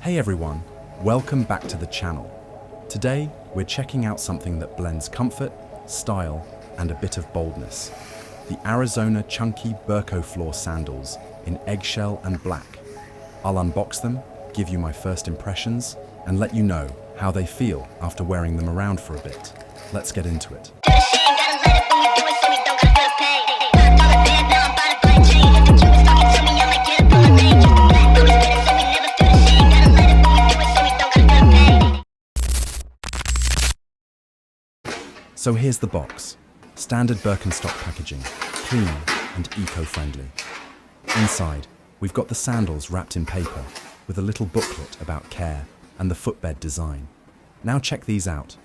Hey everyone, welcome back to the channel. Today, we're checking out something that blends comfort, style, and a bit of boldness. The Arizona ChunkyBirko-Flor sandals in eggshell and black. I'll unbox them, give you my first impressions, and let you know how they feel after wearing them around for a bit. Let's get into it. So here's the box. Standard Birkenstock packaging, clean and eco-friendly. Inside, we've got the sandals wrapped in paper with a little booklet about care and the footbed design. Now check these out.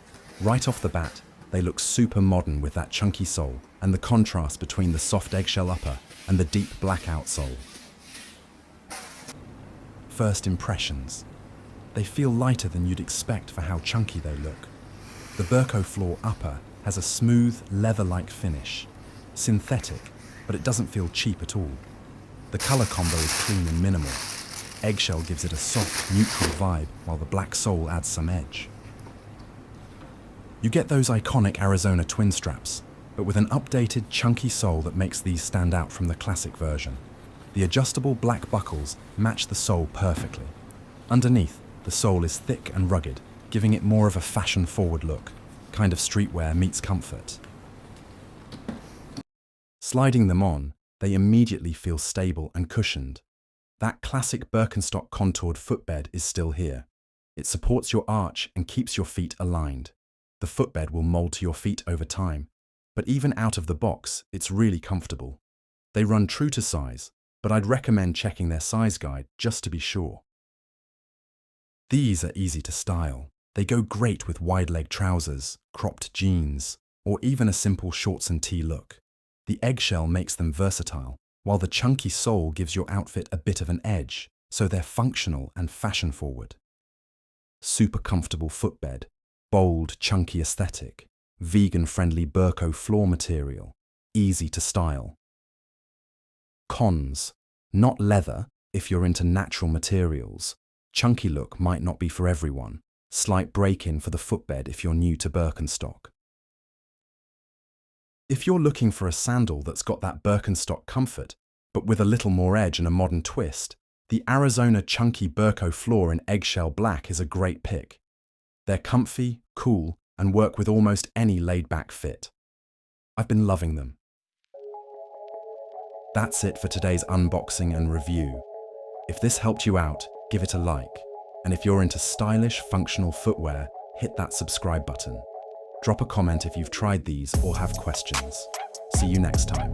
Right off the bat, they look super modern with that chunky sole and the contrast between the soft eggshell upper and the deep black outsole. First impressions. They feel lighter than you'd expect for how chunky they look. The Birko-Flor upper has a smooth, leather-like finish. Synthetic, but it doesn't feel cheap at all. The color combo is clean and minimal. Eggshell gives it a soft, neutral vibe, while the black sole adds some edge. You get those iconic Arizona twin straps, but with an updated, chunky sole that makes these stand out from the classic version. The adjustable black buckles match the sole perfectly. Underneath, the sole is thick and rugged, giving it more of a fashion-forward look. Kind of streetwear meets comfort. Sliding them on, they immediately feel stable and cushioned. That classic Birkenstock contoured footbed is still here. It supports your arch and keeps your feet aligned. The footbed will mold to your feet over time, but even out of the box, it's really comfortable. They run true to size, but I'd recommend checking their size guide just to be sure. These are easy to style. They go great with wide-leg trousers, cropped jeans, or even a simple shorts and tee look. The eggshell makes them versatile, while the chunky sole gives your outfit a bit of an edge, so they're functional and fashion-forward. Super comfortable footbed, bold, chunky aesthetic, vegan-friendly Birko-Flor material, easy to style. Cons: not leather if you're into natural materials. Chunky look might not be for everyone. Slight break-in for the footbed if you're new to Birkenstock. If you're looking for a sandal that's got that Birkenstock comfort, but with a little more edge and a modern twist, the Arizona ChunkyBirko-Flor in eggshell black is a great pick. They're comfy, cool, and work with almost any laid-back fit. I've been loving them. That's it for today's unboxing and review. If this helped you out, give it a like. And if you're into stylish, functional footwear, hit that subscribe button. Drop a comment if you've tried these or have questions. See you next time.